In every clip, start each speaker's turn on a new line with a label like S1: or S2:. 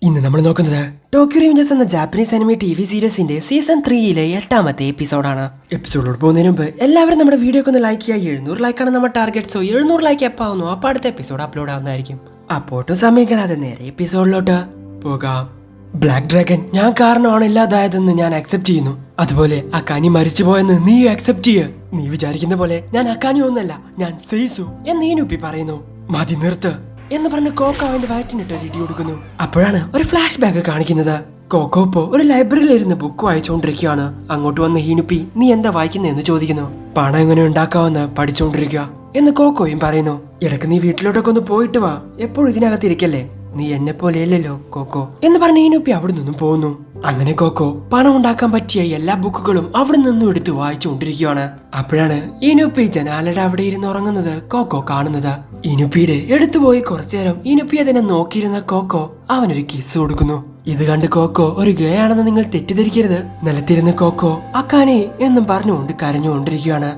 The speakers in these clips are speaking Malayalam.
S1: ഇന്ന് നമ്മൾ നോക്കുന്നത് ടോക്കിയോ റിവെഞ്ചേഴ്സ് എന്ന ജാപ്പനീസ് അനിമേ TV സീരീസിന്റെ സീസൺ 3 8ാമത്തെ എപ്പിസോഡാണ്. എപ്പിസോഡിലോട്ട് പോകുന്നതിന് മുമ്പ് എല്ലാവരും നമ്മുടെ വീഡിയോക്ക് ഒന്ന് ലൈക്ക് ചെയ്യുക. 700 ലൈക്കാണ് നമ്മുടെ ടാർഗറ്റ്. സോ 700 ലൈക്ക് എപ്പാവുന്നു അപ്പോൾ അടുത്ത എപ്പിസോഡ് അപ്ലോഡ് ആവുന്നതായിരിക്കും. അപ്പോട്ടും സമയം കളയാതെ നേരെ എപ്പിസോഡിലോട്ട് പോകാം. ബ്ലാക്ക് ഡ്രാഗൺ ഞാൻ കാരണമാണ് ഇല്ലാതായതെന്ന് ഞാൻ അക്സെപ്റ്റ് ചെയ്യുന്നു. അതുപോലെ അക്കാനി മരിച്ചുപോയെന്ന് നീ അക്സെപ്റ്റ് ചെയ്യ്. നീ വിചാരിക്കുന്ന പോലെ ഞാൻ അക്കാനി ഒന്നല്ല, ഞാൻ സെയ്സു എന്ന് ഈനുപ്പി പറയുന്നു. മതി നിർത്ത് എന്ന് പറഞ്ഞ് കോക്കോ അവന്റെ വയറ്റിനിട്ട് ഇടി കൊടുക്കുന്നു. അപ്പോഴാണ് ഒരു ഫ്ലാഷ് ബാക്ക് കാണിക്കുന്നത്. കോക്കോ ഇപ്പോ ഒരു ലൈബ്രറിയിൽ ഇരുന്ന് ബുക്ക് വായിച്ചുകൊണ്ടിരിക്കുകയാണ്. അങ്ങോട്ട് വന്ന ഹീനുപ്പി നീ എന്താ വായിക്കുന്നതെന്ന് ചോദിക്കുന്നു. പണം എങ്ങനെ ഉണ്ടാക്കാമെന്ന് പഠിച്ചുകൊണ്ടിരിക്കുക എന്ന് കോക്കോയും പറയുന്നു. ഇടക്ക് നീ വീട്ടിലോട്ടൊക്കെ ഒന്ന് പോയിട്ട് വാ, എപ്പോഴും ഇതിനകത്തിരിക്കല്ലേ, നീ എന്നെ പോലെയല്ലല്ലോ കോക്കോ എന്ന് പറഞ്ഞ് ഹീനുപ്പി അവിടെ നിന്നും പോകുന്നു. അങ്ങനെ കോക്കോ പണം ഉണ്ടാക്കാൻ പറ്റിയ എല്ലാ ബുക്കുകളും അവിടെ നിന്നും എടുത്ത് വായിച്ചുകൊണ്ടിരിക്കുകയാണ്. അപ്പോഴാണ് ഇനുപ്പി ജനാലയുടെ അവിടെ ഇരുന്ന് ഉറങ്ങുന്നത് കോക്കോ കാണുന്നത്. ഇനുപ്പിയുടെ എടുത്തുപോയി കുറച്ചു നേരം ഇനുപ്പി അതിനെ നോക്കിയിരുന്ന കോക്കോ അവനൊരു കിസ് കൊടുക്കുന്നു. ഇത് കണ്ട് കോക്കോ ഒരു ഗേ ആണെന്ന് നിങ്ങൾ തെറ്റിദ്ധരിക്കരുത്. നിലത്തിരുന്ന് കോക്കോ അക്കാനെ എന്നും പറഞ്ഞുകൊണ്ട് കരഞ്ഞുകൊണ്ടിരിക്കുകയാണ്.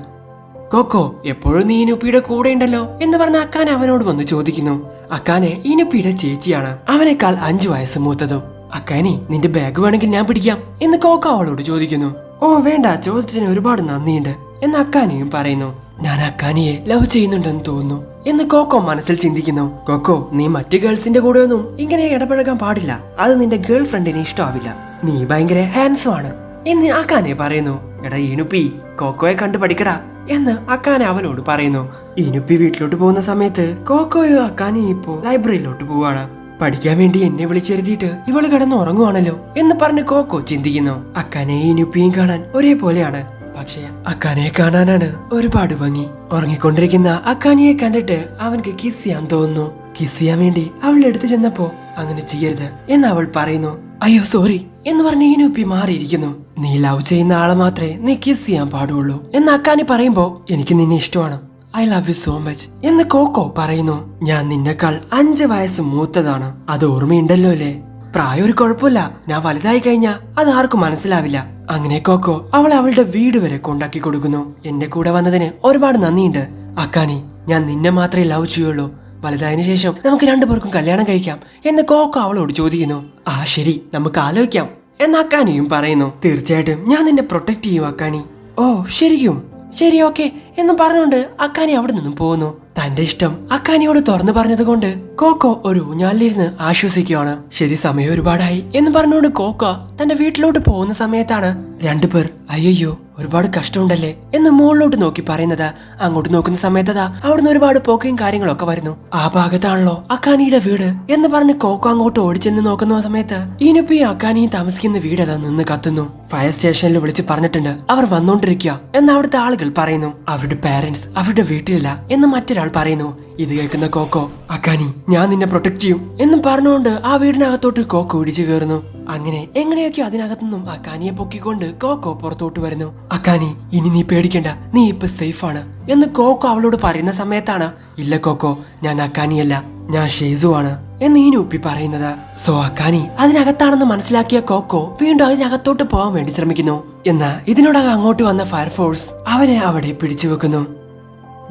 S1: കോക്കോ എപ്പോഴും നീ ഇനുപ്പിയുടെ കൂടെ ഉണ്ടല്ലോ എന്ന് പറഞ്ഞ അക്കാനെ അവനോട് വന്ന് ചോദിക്കുന്നു. അക്കാനെ ഇനുപ്പിയുടെ ചേച്ചിയാണ്, അവനേക്കാൾ 5 വയസ്സ് മൂത്തതും. അക്കാനി നിന്റെ ബാഗ് വേണമെങ്കിൽ ഞാൻ പിടിക്കാം എന്ന് കോക്കോ അവളോട് ചോദിക്കുന്നു. ഓ വേണ്ട, ചോദിച്ചതിന് ഒരുപാട് നന്ദിയുണ്ട് എന്ന് അക്കാനിയും പറയുന്നു. ഞാൻ അക്കാനിയെ ലവ് ചെയ്യുന്നുണ്ടെന്ന് തോന്നുന്നു എന്ന് കോക്കോ മനസ്സിൽ ചിന്തിക്കുന്നു. കോക്കോ നീ മറ്റു ഗേൾസിന്റെ കൂടെ ഒന്നും ഇങ്ങനെ ഇടപഴകാൻ പാടില്ല, അത് നിന്റെ ഗേൾ ഫ്രണ്ടിന് ഇഷ്ടമാവില്ല, നീ ഭയങ്കര ഹാൻഡ്സം ആണ് എന്ന് അക്കാനെ പറയുന്നു. എടാ ഈനുപ്പി കോക്കോയെ കണ്ടു പഠിക്കടാ എന്ന് അക്കാനെ അവനോട് പറയുന്നു. ഈനുപ്പി വീട്ടിലോട്ട് പോകുന്ന സമയത്ത് കോക്കോയോ അക്കാനെയും ഇപ്പോ ലൈബ്രറിയിലോട്ട് പോവാണ്. പഠിക്കാൻ വേണ്ടി എന്നെ വിളിച്ചെഴുതിയിട്ട് ഇവള് കിടന്ന് ഉറങ്ങുവാണല്ലോ എന്ന് പറഞ്ഞ് കോക്കോ ചിന്തിക്കുന്നു. അക്കാനെയും ഇനുപ്പിയും കാണാൻ ഒരേപോലെയാണ്, പക്ഷേ അക്കാനെ കാണാനാണ് ഒരുപാട് ഭംഗി. ഉറങ്ങിക്കൊണ്ടിരിക്കുന്ന അക്കാനിയെ കണ്ടിട്ട് അവൻക്ക് കിസ് ചെയ്യാൻ തോന്നുന്നു. കിസ് ചെയ്യാൻ വേണ്ടി അവൾ എടുത്തു ചെന്നപ്പോ അങ്ങനെ ചെയ്യരുത് എന്ന് അവൾ പറയുന്നു. അയ്യോ സോറി എന്ന് പറഞ്ഞ് ഇനുപ്പി മാറിയിരിക്കുന്നു. നീ ലവ് ചെയ്യുന്ന ആളെ മാത്രമേ നീ കിസ് ചെയ്യാൻ പാടുള്ളൂ എന്ന് അക്കാനി പറയുമ്പോ എനിക്ക് നിന്നെ ഇഷ്ടമാണ്, I love you so much എന്ന് കോക്കോ പറയുന്നു. ഞാൻ നിന്നെക്കാൾ 5 വയസ്സ് മൂത്തതാണ്, അത് ഓർമ്മയുണ്ടല്ലോ അല്ലേ? പ്രായം ഒരു കുഴപ്പമില്ല, ഞാൻ വലുതായി കഴിഞ്ഞാ അത് ആർക്കും മനസ്സിലാവില്ല. അങ്ങനെ കോക്കോ അവളെ അവളുടെ വീട് വരെ കൊണ്ടാക്കി കൊടുക്കുന്നു. എന്റെ കൂടെ വന്നതിന് ഒരുപാട് നന്ദിയുണ്ട് അക്കാനി, ഞാൻ നിന്നെ മാത്രമേ ലവ് ചെയ്യുള്ളൂ, വലുതായതിനു ശേഷം നമുക്ക് 2 പേർക്കും കല്യാണം കഴിക്കാം എന്ന് കോക്കോ അവളോട് ചോദിക്കുന്നു. ആ ശരി, നമുക്ക് ആലോചിക്കാം എന്ന് അക്കാനിയും പറയുന്നു. തീർച്ചയായിട്ടും ഞാൻ നിന്നെ പ്രൊട്ടക്ട് ചെയ്യും അക്കാനി. ഓ ശരിക്കും, ശരി ഓക്കെ എന്ന് പറഞ്ഞുകൊണ്ട് അക്കാനി അവിടെ നിന്നും പോകുന്നു. തന്റെ ഇഷ്ടം അക്കാനിയോട് തുറന്നു പറഞ്ഞത് കൊണ്ട് കോക്കോ ഒരു ഊഞ്ഞാലിരുന്ന് ആശ്വസിക്കുകയാണ്. ശരി, സമയം ഒരുപാടായി എന്ന് പറഞ്ഞുകൊണ്ട് കോക്കോ തന്റെ വീട്ടിലോട്ട് പോകുന്ന സമയത്താണ് 2 പേർ അയ്യോ ഒരുപാട് കഷ്ടമുണ്ടല്ലേ എന്ന് മുകളിലോട്ട് നോക്കി പറയുന്നത്. അങ്ങോട്ട് നോക്കുന്ന സമയത്തതാ അവിടുന്ന് ഒരുപാട് പോക്കയും കാര്യങ്ങളൊക്കെ വരുന്നു. ആ ഭാഗത്താണല്ലോ അക്കാനിയുടെ വീട് എന്ന് പറഞ്ഞ് കോക്കോ അങ്ങോട്ട് ഓടിച്ചെന്ന് നോക്കുന്ന സമയത്ത് ഇനുപ്പിയും അക്കാനിയും താമസിക്കുന്ന വീട് അതാ നിന്ന് കത്തുന്നു. ഫയർ സ്റ്റേഷനിൽ വിളിച്ച് പറഞ്ഞിട്ടുണ്ട്, അവർ വന്നോണ്ടിരിക്കുക എന്ന് അവിടുത്തെ ആളുകൾ പറയുന്നു. അവരുടെ പാരന്റ്സ് അവരുടെ വീട്ടിലില്ല എന്ന് മറ്റൊരാൾ പറയുന്നു. ഇത് കേൾക്കുന്ന കോക്കോ അക്കാനി ഞാൻ നിന്നെ പ്രൊട്ടക്ട് ചെയ്യും എന്നും പറഞ്ഞുകൊണ്ട് ആ വീടിനകത്തോട്ട് കോക്കോ ഇടിച്ചു കയറുന്നു. അങ്ങനെ എങ്ങനെയൊക്കെയോ അതിനകത്തുനിന്നും അക്കാനിയെ പൊക്കിക്കൊണ്ട് കോക്കോ പുറത്തോട്ട് വരുന്നു. അക്കാനി ഇനി നീ പേടിക്കണ്ട, നീ ഇപ്പൊ സേഫ് ആണ് എന്ന് കോക്കോ അവളോട് പറയുന്ന സമയത്താണ് ഇല്ല കോക്കോ, ഞാൻ അക്കാനിയല്ല, ഞാൻ ഷെയ്സു ആണ് എന്ന് ഈനുപ്പി പറയുന്നത്. സോ അക്കാനി അതിനകത്താണെന്ന് മനസ്സിലാക്കിയ കോക്കോ വീണ്ടും അതിനകത്തോട്ട് പോകാൻ വേണ്ടി ശ്രമിക്കുന്നു. എന്നാ ഇതിനോടകം അങ്ങോട്ട് വന്ന ഫയർഫോഴ്സ് അവനെ അവിടെ പിടിച്ചു വെക്കുന്നു.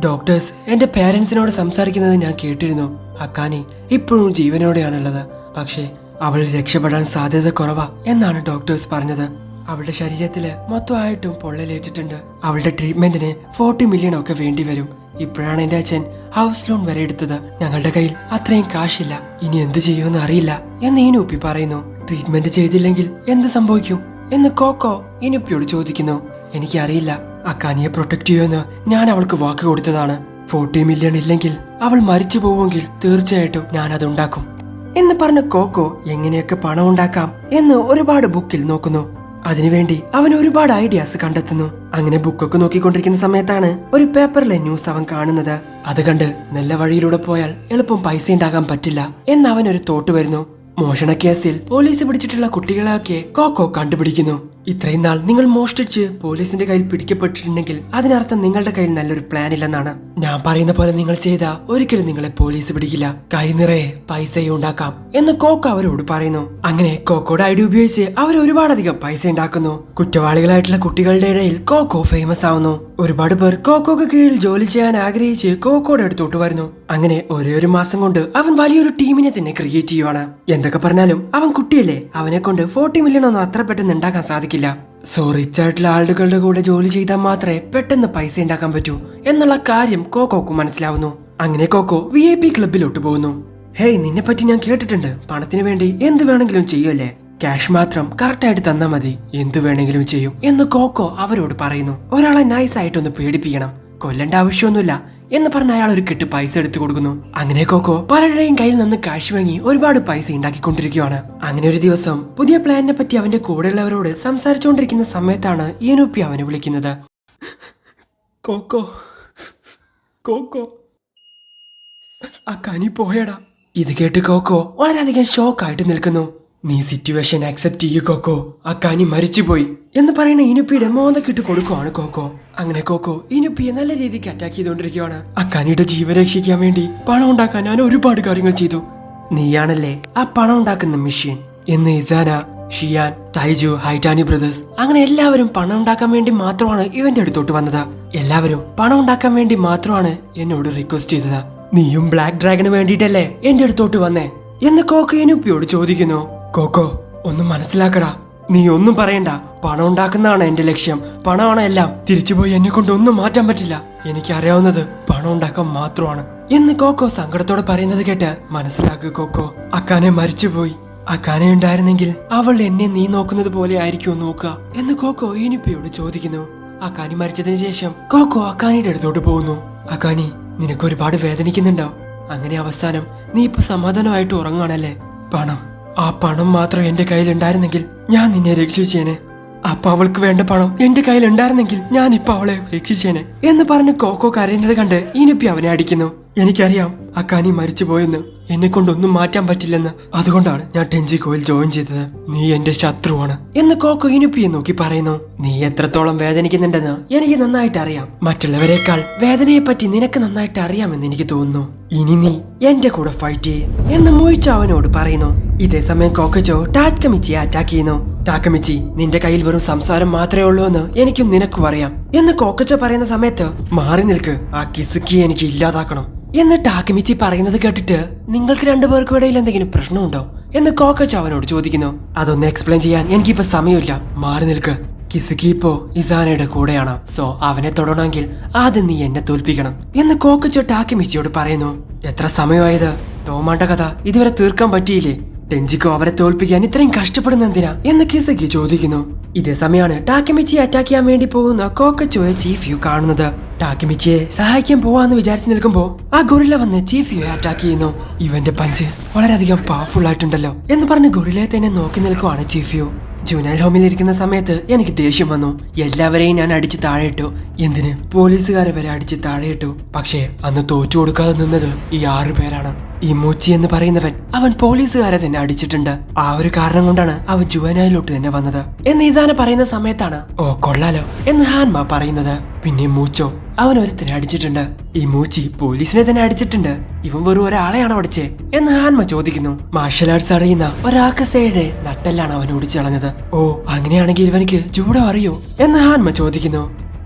S1: ഡോക്ടേഴ്സ് എന്റെ പേരൻസിനോട് സംസാരിക്കുന്നത് ഞാൻ കേട്ടിരുന്നു. അക്കാനി ഇപ്പോഴും ജീവനോടെയാണുള്ളത്, പക്ഷേ അവൾ രക്ഷപ്പെടാൻ സാധ്യത കുറവാ എന്നാണ് ഡോക്ടേഴ്സ് പറഞ്ഞത്. അവളുടെ ശരീരത്തില് മൊത്തമായിട്ടും പൊള്ളലേറ്റിട്ടുണ്ട്. അവളുടെ ട്രീറ്റ്മെന്റിന് 40 മില്യൺ ഒക്കെ വേണ്ടി വരും. ഇപ്പോഴാണ് എന്റെ അച്ഛൻ ഹൗസ് ലോൺ വരെ എടുത്തത്. ഞങ്ങളുടെ കയ്യിൽ അത്രയും കാശില്ല, ഇനി എന്ത് ചെയ്യുമെന്ന് അറിയില്ല എന്ന് ഇനുപ്പി പറയുന്നു. ട്രീറ്റ്മെന്റ് ചെയ്തില്ലെങ്കിൽ എന്ത് സംഭവിക്കും എന്ന് കോക്കോ ഇനുപ്പിയോട് ചോദിക്കുന്നു. എനിക്കറിയില്ല, അക്കാനിയെ പ്രൊട്ടക്ട് ചെയ്യുമെന്ന് ഞാൻ അവൾക്ക് വാക്ക് കൊടുത്തതാണ്. 40 മില്യൺ ഇല്ലെങ്കിൽ അവൾ മരിച്ചു പോവുമെങ്കിൽ തീർച്ചയായിട്ടും ഞാൻ അത് ഉണ്ടാക്കും എന്ന് പറഞ്ഞ കോക്കോ എങ്ങനെയൊക്കെ പണം ഉണ്ടാക്കാം എന്ന് ഒരുപാട് ബുക്കിൽ നോക്കുന്നു. അതിനുവേണ്ടി അവൻ ഒരുപാട് ഐഡിയാസ് കണ്ടെത്തുന്നു. അങ്ങനെ ബുക്കൊക്കെ നോക്കിക്കൊണ്ടിരിക്കുന്ന സമയത്താണ് ഒരു പേപ്പറിലെ ന്യൂസ് അവൻ കാണുന്നത്. അത് കണ്ട് നല്ല വഴിയിലൂടെ പോയാൽ എളുപ്പം പൈസ ഉണ്ടാക്കാൻ പറ്റില്ല എന്ന് അവൻ ഒരു തോട്ട് വരുന്നു. മോഷണ കേസിൽ പോലീസ് പിടിച്ചിട്ടുള്ള കുട്ടികളെയൊക്കെ കോക്കോ കണ്ടുപിടിക്കുന്നു. ഇത്രയും നാൾ നിങ്ങൾ മോഷ്ടിച്ച് പോലീസിന്റെ കയ്യിൽ പിടിക്കപ്പെട്ടിട്ടുണ്ടെങ്കിൽ അതിനർത്ഥം നിങ്ങളുടെ കയ്യിൽ നല്ലൊരു പ്ലാൻ ഇല്ലെന്നാണ്. ഞാൻ പറയുന്ന പോലെ നിങ്ങൾ ചെയ്താ ഒരിക്കലും നിങ്ങളെ പോലീസ് പിടിക്കില്ല, കൈ നിറയെ പൈസയും ഉണ്ടാക്കാം എന്ന് കോക്കോ അവരോട് പറയുന്നു. അങ്ങനെ കോക്കോയുടെ ഐഡിയ ഉപയോഗിച്ച് അവർ ഒരുപാടധികം പൈസ ഉണ്ടാക്കുന്നു. കുറ്റവാളികളായിട്ടുള്ള കുട്ടികളുടെ ഇടയിൽ കോക്കോ ഫേമസ് ആവുന്നു. ഒരുപാട് പേർ കോക്കോക്ക് കീഴിൽ ജോലി ചെയ്യാൻ ആഗ്രഹിച്ച് കോക്കോയുടെ അടുത്തോട്ട് വരുന്നു. അങ്ങനെ ഒരു മാസം കൊണ്ട് അവൻ വലിയൊരു ടീമിനെ തന്നെ ക്രിയേറ്റ് ചെയ്യുവാണ്. എന്തൊക്കെ പറഞ്ഞാലും അവൻ കുട്ടിയല്ലേ, അവനെ കൊണ്ട് 40 മില്യൺ ഒന്നും അത്ര പെട്ടെന്ന് ഉണ്ടാക്കാൻ സാധിക്കില്ല. സോ റിച്ച് ആയിട്ടുള്ള ആളുകളുടെ കൂടെ ജോലി ചെയ്താൽ മാത്രമേ പെട്ടെന്ന് പൈസ ഉണ്ടാക്കാൻ പറ്റൂ എന്നുള്ള കാര്യം കോക്കോക്ക് മനസ്സിലാവുന്നു. അങ്ങനെ കോക്കോ VIP ക്ലബിലോട്ട് പോകുന്നു. ഹേയ്, നിന്നെ പറ്റി ഞാൻ കേട്ടിട്ടുണ്ട്. പണത്തിന് വേണ്ടി എന്ത് വേണമെങ്കിലും ചെയ്യുമല്ലേ? ക്യാഷ് മാത്രം കറക്റ്റായിട്ട് തന്നാ മതി, എന്ത് വേണമെങ്കിലും ചെയ്യും എന്ന് കോക്കോ അവരോട് പറയുന്നു. ഒരാളെ നൈസ് ആയിട്ടൊന്ന് പേടിപ്പിക്കണം, കൊല്ലേണ്ട ആവശ്യമൊന്നുമില്ല എന്ന് പറഞ്ഞ അയാൾ ഒരു കെട്ട് പൈസ എടുത്തു കൊടുക്കുന്നു. അങ്ങനെ കോക്കോ പലരുടെയും കയ്യിൽ നിന്ന് കാശ് വാങ്ങി ഒരുപാട് പൈസ ഉണ്ടാക്കിക്കൊണ്ടിരിക്കുകയാണ്. അങ്ങനെ ഒരു ദിവസം പുതിയ പ്ലാനിനെ പറ്റി അവന്റെ കൂടെയുള്ളവരോട് സംസാരിച്ചുകൊണ്ടിരിക്കുന്ന സമയത്താണ് ഇനുപ്പി അവനെ വിളിക്കുന്നത്. കോക്കോ കോക്കോ അക്കാനി പോയടാ. ഇത് കേട്ട് കോക്കോ വളരെയധികം ഷോക്കായിട്ട് നിൽക്കുന്നു. നീ സിറ്റുവേഷൻ അക്സെപ്റ്റ് ചെയ്യൂ കോക്കോ, അക്കാനി മരിച്ചുപോയി എന്ന് പറയുന്ന ഇനുപ്പിയുടെ മോന്തക്കിട്ട് കൊടുക്കുവാണ് കോക്കോ. അങ്ങനെ കോക്കോ ഇനുപ്പിയെ നല്ല രീതിക്ക് അറ്റാക്ക് ചെയ്തുകൊണ്ടിരിക്കുകയാണ്. അക്കാനിയുടെ ജീവൻ രക്ഷിക്കാൻ വേണ്ടി പണം ഉണ്ടാക്കാൻ ഞാൻ ഒരുപാട് കാര്യങ്ങൾ ചെയ്തു. നീയാണല്ലേ ആ പണം ഉണ്ടാക്കുന്ന മെഷീൻ എന്ന് ഇസാന, ഷിയാൻ, ടൈജു, ഹൈറ്റാനി ബ്രദേഴ്സ് അങ്ങനെ എല്ലാവരും പണം ഉണ്ടാക്കാൻ വേണ്ടി മാത്രമാണ് ഇവന്റെ അടുത്തോട്ട് വന്നത്. എല്ലാവരും പണം ഉണ്ടാക്കാൻ വേണ്ടി മാത്രമാണ് എന്നോട് റിക്വസ്റ്റ് ചെയ്തത്. നീയും ബ്ലാക്ക് ഡ്രാഗന് വേണ്ടിയിട്ടല്ലേ എന്റെ അടുത്തോട്ട് വന്നേ എന്ന് കോക്കോ ഇനുപ്പിയോട് ചോദിക്കുന്നു. കോക്കോ ഒന്നും മനസ്സിലാക്കടാ, നീ ഒന്നും പറയണ്ട. പണം ഉണ്ടാക്കുന്നതാണ് എന്റെ ലക്ഷ്യം, പണമാണ് എല്ലാം. തിരിച്ചുപോയി എന്നെ കൊണ്ട് ഒന്നും മാറ്റാൻ പറ്റില്ല. എനിക്കറിയാവുന്നത് പണം ഉണ്ടാക്കാൻ മാത്രമാണ് എന്ന് കോക്കോ സങ്കടത്തോടെ പറയുന്നത് കേട്ട് മനസ്സിലാക്കുക കോക്കോ, അക്കാനെ മരിച്ചുപോയി. അക്കാനെ ഉണ്ടായിരുന്നെങ്കിൽ അവൾ എന്നെ നീ നോക്കുന്നത് പോലെ ആയിരിക്കുമോ നോക്കുക എന്ന് കോക്കോ ഇനുപ്പിയോട് ചോദിക്കുന്നു. അക്കാനി മരിച്ചതിന് ശേഷം കോക്കോ അക്കാനിയുടെ അടുത്തോട്ട് പോകുന്നു. അക്കാനി, നിനക്ക് ഒരുപാട് വേദനിക്കുന്നുണ്ടോ? അങ്ങനെ അവസാനം നീ ഇപ്പൊ സമാധാനമായിട്ട് ഉറങ്ങാണല്ലേ? ആ പണം മാത്രം എന്റെ കയ്യിൽ ഉണ്ടായിരുന്നെങ്കിൽ ഞാൻ നിന്നെ രക്ഷിച്ചേനെ. അപ്പൊ അവൾക്ക് വേണ്ട പണം എന്റെ കയ്യിൽ ഉണ്ടായിരുന്നെങ്കിൽ ഞാൻ ഇപ്പൊ അവളെ രക്ഷിച്ചേനെ എന്ന് പറഞ്ഞ് കോക്കോ കരയുന്നത് കണ്ട് ഇനുപ്പി അവനെ അടിക്കുന്നു. എനിക്കറിയാം അക്കാനി മരിച്ചുപോയെന്ന്, എന്നെ കൊണ്ടൊന്നും മാറ്റാൻ പറ്റില്ലെന്ന്. അതുകൊണ്ടാണ് ഞാൻ ടെൻജിക്കോയിൽ ജോയിൻ ചെയ്തത്. നീ എന്റെ ശത്രുവാണ് എന്ന് കോക്കോ ഇനുപ്പിയെ നോക്കി പറയുന്നു. നീ എത്രത്തോളം വേദനിക്കുന്നുണ്ടെന്ന് എനിക്ക് നന്നായിട്ട് അറിയാം. മറ്റുള്ളവരെക്കാൾ വേദനയെ പറ്റി നിനക്ക് നന്നായിട്ട് അറിയാമെന്ന് എനിക്ക് തോന്നുന്നു. ഇനി നീ എന്റെ കൂടെ ഫൈറ്റ് ചെയ്യ് എന്ന് മോയിച്ചോ അവനോട് പറയുന്നു. ഇതേ സമയം കോക്കച്ചോ ടാക്കമിച്ചിയെ അറ്റാക്ക് ചെയ്യുന്നു. ടാക്കമിച്ചി, നിന്റെ കയ്യിൽ വെറും സംസാരം മാത്രമേ ഉള്ളൂ എന്ന് എനിക്കും നിനക്കും അറിയാം എന്ന് കോക്കച്ചോ പറയുന്ന സമയത്ത്, മാറി നിൽക്ക്, ആ കിസുക്കിയെ എനിക്ക് ഇല്ലാതാക്കണം എന്ന് ടാക്കമിച്ചി പറയുന്നത് കേട്ടിട്ട്, നിങ്ങൾക്ക് രണ്ടുപേർക്കും ഇടയിൽ എന്തെങ്കിലും പ്രശ്നമുണ്ടോ എന്ന് കോക്കച്ചോ അവനോട് ചോദിക്കുന്നു. അതൊന്ന് എക്സ്പ്ലെയിൻ ചെയ്യാൻ എനിക്കിപ്പോ സമയമില്ല, മാറി നിൽക്ക്. കിസുക്കി ഇപ്പോ ഇസാനയുടെ കൂടെയാണ്, സോ അവനെ തൊടണമെങ്കിൽ ആദ്യം നീ എന്നെ തോൽപ്പിക്കണം എന്ന് കോക്കച്ചോ ടാക്കമിച്ചിയോട് പറയുന്നു. എത്ര സമയമായത്? ടോമാന്റെ കഥ ഇതുവരെ തീർക്കാൻ പറ്റിയില്ലേ? ടെൻജിക്കോ അവരെ തോൽപ്പിക്കാൻ ഇത്രയും കഷ്ടപ്പെടുന്ന എന്തിനാ എന്ന് കിസുക്കി ചോദിക്കുന്നു. ഇതേ സമയമാണ് ടാക്കമിച്ചിയെ അറ്റാക്ക് ചെയ്യാൻ വേണ്ടി പോകുന്ന കോക്കച്ചോയെ ചീഫ് യു കാണുന്നത്. ടാക്കമിച്ചിയെ സഹായിക്കാൻ പോവാന്ന് വിചാരിച്ചു നിൽക്കുമ്പോ ആ ഗൊറില്ല വന്ന് ചീഫ് യുയെ അറ്റാക്ക് ചെയ്യുന്നു. ഇവന്റെ പഞ്ച് വളരെയധികം പവർഫുൾ ആയിട്ടുണ്ടല്ലോ എന്ന് പറഞ്ഞ് ഗൊറില്ലയെ തന്നെ നോക്കി നിൽക്കുവാണ് ചീഫ് യു. ജുനൈൽ ഹോമിൽ ഇരിക്കുന്ന സമയത്ത് എനിക്ക് ദേഷ്യം വന്നു. എല്ലാവരെയും ഞാൻ അടിച്ച് താഴെയിട്ടു. എന്തിന്? പോലീസുകാരെ വരെ അടിച്ച് താഴെയിട്ടു. പക്ഷേ അന്ന് തോറ്റു കൊടുക്കാതെ നിന്നത് ഈ 6 പേരാണ്. ഈ മൂച്ചി എന്ന് പറയുന്നവൻ അവൻ പോലീസുകാരെ തന്നെ അടിച്ചിട്ടുണ്ട്. ആ ഒരു കാരണം കൊണ്ടാണ് അവൻ ജുവനൈലോട്ട് തന്നെ വന്നത് എന്ന് ഇസാന പറയുന്ന സമയത്താണ് ഓ കൊള്ളാലോ എന്ന് ഹാൻമ പറയുന്നത്. പിന്നെ മൂച്ചോ അവൻ ഒരുത്തനെ അടിച്ചിട്ടുണ്ട്. ഈ മൂച്ചി പോലീസിനെ തന്നെ അടിച്ചിട്ടുണ്ട്. ഇവൻ വെറും ഒരാളെയാണോ അടിച്ചേ എന്ന് ഹാൻമ ചോദിക്കുന്നു. മാർഷൽ ആർട്സ് അറിയുന്ന ഒരാക്കസയുടെ നട്ടെല്ലാണ് അവൻ ഓടിച്ചു കളഞ്ഞത്. ഓ അങ്ങനെയാണെങ്കിൽ ഇവനിക്ക് ജൂഡോ അറിയോ എന്ന് ഹാൻമ ചോദിക്കുന്നു.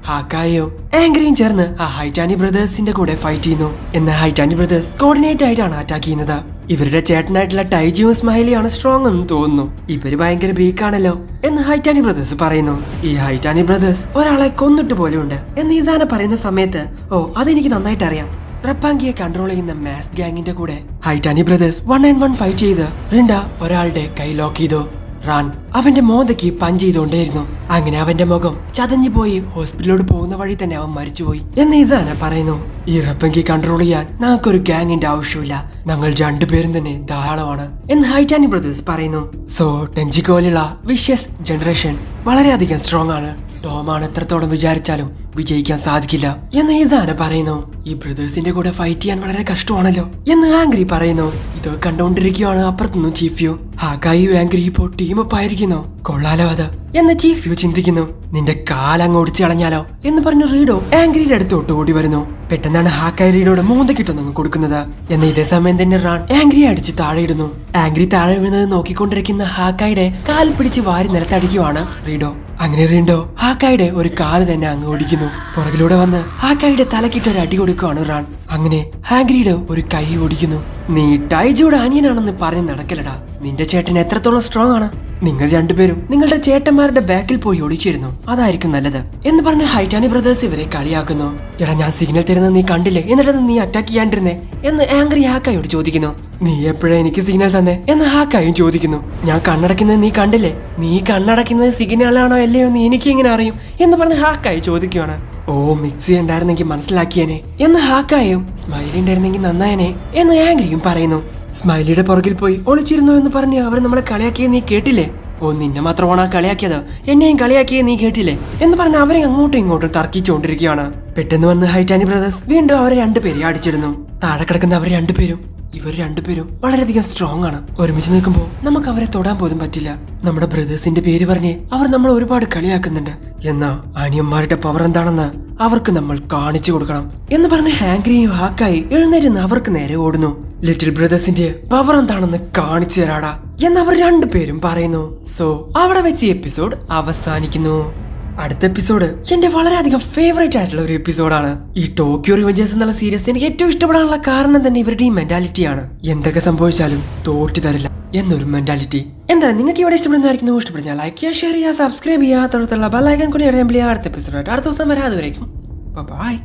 S1: ഹാക്കായോ ആംഗ്രിയും ചേർന്ന് ആ ഹൈറ്റാനി ബ്രദേഴ്സിന്റെ കൂടെ ഫൈറ്റ് ചെയ്യുന്നു. എന്നാൽ ഹൈറ്റാനി ബ്രദേഴ്സ് കോർഡിനേറ്റ് ആയിട്ടാണ് അറ്റാക്ക് ചെയ്യുന്നത്. ഇവരുടെ ചേട്ടനായിട്ടുള്ള ടൈജിയും സ്മൈലിയാണ് സ്ട്രോങ് എന്ന് തോന്നുന്നു. ഇവര് ഭയങ്കര വീക്കാണല്ലോ എന്ന് ഹൈറ്റാനി ബ്രദേഴ്സ് പറയുന്നു. ഈ ഹൈറ്റാനി ബ്രദേഴ്സ് ഒരാളെ കൊന്നിട്ട് പോലെയുണ്ട് എന്ന് ഇസാന പറയുന്ന സമയത്ത് ഓ അതെനിക്ക് നന്നായിട്ട് അറിയാം. റപ്പാങ്കിയെ കൺട്രോൾ ചെയ്യുന്ന മാസ് ഗാങ്ങിന്റെ കൂടെ ഹൈറ്റാനി ബ്രദേഴ്സ് 1-on-1 ഫൈറ്റ് ചെയ്ത് റിൻഡ ഒരാളുടെ കൈ ലോക്ക് ചെയ്തു. റാൻ അവന്റെ മോന്തയ്ക്ക് പഞ്ച് ചെയ്തുകൊണ്ടേയിരുന്നു. അങ്ങനെ അവന്റെ മുഖം ചതഞ്ഞു പോയി ഹോസ്പിറ്റലിലോട്ട് പോകുന്ന വഴി തന്നെ അവൻ മരിച്ചുപോയി എന്ന് ഇസാന പറയുന്നു. ഈ റപ്പങ്കി കൺട്രോൾ ചെയ്യാൻ ഞങ്ങൾക്കൊരു ഗാങ്ങിന്റെ ആവശ്യമില്ല, ഞങ്ങൾ 2 പേരും തന്നെ ധാരാളമാണ് എന്ന് ഹൈറ്റാനി ബ്രദേഴ്സ് പറയുന്നു. സോ ടെൻജിക്കോയിലുള്ള വിഷ്യസ് ജനറേഷൻ വളരെയധികം സ്ട്രോങ് ആണ്. ടോമാണ് എത്രത്തോളം വിചാരിച്ചാലും വിജയിക്കാൻ സാധിക്കില്ല എന്ന് ഇസാന പറയുന്നു. ഈ ബ്രദേഴ്സിന്റെ കൂടെ ഫൈറ്റ് ചെയ്യാൻ വളരെ കഷ്ടമാണല്ലോ എന്ന് ആംഗ്രി പറയുന്നു. ഇത് കണ്ടുകൊണ്ടിരിക്കുകയാണ് അപ്പുറത്തുനിന്നും ചീഫ് യു. ഹാക്കായും ആംഗ്രി ഇപ്പോ ടീമപ്പ് ആയിരിക്കുന്നു. കൊള്ളാലോ അത് എന്ന് ചീഫ് യു ചിന്തിക്കുന്നു. നിന്റെ കാലങ്ങ് ഒടിച്ചു കളഞ്ഞാലോ എന്ന് പറഞ്ഞു റീഡോ ആംഗ്രിയുടെ അടുത്തോട്ട് ഓടി വരുന്നു. പെട്ടെന്നാണ് ഹാക്കായി റീഡോയുടെ മൂന്തക്കിട്ടൊന്നും കൊടുക്കുന്നത്. എന്ന ഇതേ സമയം തന്നെ റാൻ ആംഗ്രിയെ അടിച്ച് താഴെ ഇടുന്നു. ആംഗ്രി താഴെ വീണത് നോക്കിക്കൊണ്ടിരിക്കുന്ന ഹാക്കായുടെ കാൽ പിടിച്ച് വാരി നിലത്തടിക്കുവാണ് റീഡോ. അങ്ങനെ റീഡോ ഹാക്കായുടെ ഒരു കാല് തന്നെ അങ്ങ് ഓടിക്കുന്നു. പുറകിലൂടെ വന്ന് ഹാക്കായുടെ തലക്കിട്ട് ഒരു അടി കൊടുക്കുവാണ് റാൻ. അങ്ങനെ ഹാഗ്രിയുടെ ഒരു കൈ ഓടിക്കുന്നു. നീ ടൈജോയുടെ അനിയനാണെന്ന് പറഞ്ഞ് നടക്കലടാ. നിന്റെ ചേട്ടൻ എത്രത്തോളം സ്ട്രോങ് ആണ്. നിങ്ങൾ രണ്ടുപേരും നിങ്ങളുടെ ചേട്ടന്മാരുടെ ബാക്കിൽ പോയി ഒളിച്ചിരുന്നു, അതായിരിക്കും നല്ലത് എന്ന് പറഞ്ഞ് ഹൈറ്റാനി ബ്രദേഴ്സ് ഇവരെ കളിയാക്കുന്നു. എടാ ഞാൻ സിഗ്നൽ തരുന്നത് നീ കണ്ടില്ലേ, എന്നിട്ട് നീ അറ്റാക്ക് ചെയ്യാണ്ടിരുന്നേ എന്ന് ആംഗ്രി ഹാക്കായോട് ചോദിക്കുന്നു. നീ എപ്പോഴാ എനിക്ക് സിഗ്നൽ തന്നെ എന്ന് ഹാക്കായും ചോദിക്കുന്നു. ഞാൻ കണ്ണടക്കുന്നത് നീ കണ്ടില്ലേ, നീ കണ്ണടക്കുന്നത് സിഗ്നലാണോ അല്ലയോ എന്ന് എനിക്ക് എങ്ങനെ അറിയും എന്ന് പറഞ്ഞ് ഹാക്കായി ചോദിക്കുവാണ്. ഓ മിക്സി ഉണ്ടായിരുന്നെങ്കിൽ മനസ്സിലാക്കിയേനെ എന്ന് ഹാക്കായും സ്മൈലി ഉണ്ടായിരുന്നെങ്കിൽ നന്നായനെ എന്ന് ആംഗ്രിയും പറയുന്നു. സ്മൈലിയുടെ പുറകിൽ പോയി ഒളിച്ചിരുന്നു എന്ന് പറഞ്ഞ് അവർ നമ്മളെ കളിയാക്കിയത് നീ കേട്ടില്ലേ? ഓ നിന്നെ മാത്രമാണോ കളിയാക്കിയത്, എന്നെയും കളിയാക്കിയത് നീ കേട്ടില്ലേ എന്ന് പറഞ്ഞ് അവരെ അങ്ങോട്ടും ഇങ്ങോട്ടും തർക്കിച്ചുകൊണ്ടിരിക്കുകയാണ്. പെട്ടെന്ന് വന്ന് ഹൈറ്റാനി ബ്രദേഴ്സ് വീണ്ടും അവരെ രണ്ടുപേരെ അടിച്ചിടുന്നു. താഴെ കിടക്കുന്ന അവർ രണ്ടുപേരും ഇവർ രണ്ടുപേരും വളരെയധികം സ്ട്രോങ് ആണ്. ഒരുമിച്ച് നിൽക്കുമ്പോൾ നമുക്ക് അവരെ തൊടാൻ പോലും പറ്റില്ല. നമ്മുടെ ബ്രദേഴ്സിന്റെ പേര് പറഞ്ഞ് അവർ നമ്മൾ ഒരുപാട് കളിയാക്കുന്നുണ്ട്. എന്നാ അനിയന്മാരുടെ പവർ എന്താണെന്ന് അവർക്ക് നമ്മൾ കാണിച്ചു കൊടുക്കണം എന്ന് പറഞ്ഞ് ഹാങ്ക്രിയും ഹാക്കായി എഴുന്നേറ്റ് അവർക്ക് നേരെ ഓടുന്നു. ലിറ്റിൽ ബ്രദേഴ്സിന്റെ പവർ എന്താണെന്ന് കാണിച്ചു തരാടാ എന്ന് അവർ രണ്ടുപേരും പറയുന്നു. സോ അവിടെ വെച്ച് എപ്പിസോഡ് അവസാനിക്കുന്നു. അടുത്ത എപ്പിസോഡ് എന്റെ വളരെയധികം ഫേവറേറ്റ് ആയിട്ടുള്ള ഒരു എപ്പിസോഡാണ്. ഈ ടോക്കിയോ റിവെഞ്ചേഴ്സ് എന്നുള്ള സീരീസ് എനിക്ക് ഏറ്റവും ഇഷ്ടപ്പെടാനുള്ള കാരണം തന്നെ ഇവരുടെ ഈ മെന്റാലിറ്റിയാണ്. എന്തൊക്കെ സംഭവിച്ചാലും തോറ്റു തരില്ല എന്നൊരു മെന്റാലിറ്റി. എന്തായാലും നിങ്ങൾക്ക് ഇവിടെ ഇഷ്ടപ്പെടുന്നതായിരിക്കും. ഇഷ്ടപ്പെടുന്ന ലൈക്ക് ചെയ്യുക, ഷെയർ ചെയ്യുക, സബ്സ്ക്രൈബ് ചെയ്യുക, തുടർന്നുള്ള ബെൽ ഐക്കൺ കൂടി എനേബിൾ ചെയ്യുക. അടുത്ത എപ്പിസോഡ് അടുത്ത ദിവസം വരാതെ വരേക്കും. ബൈ.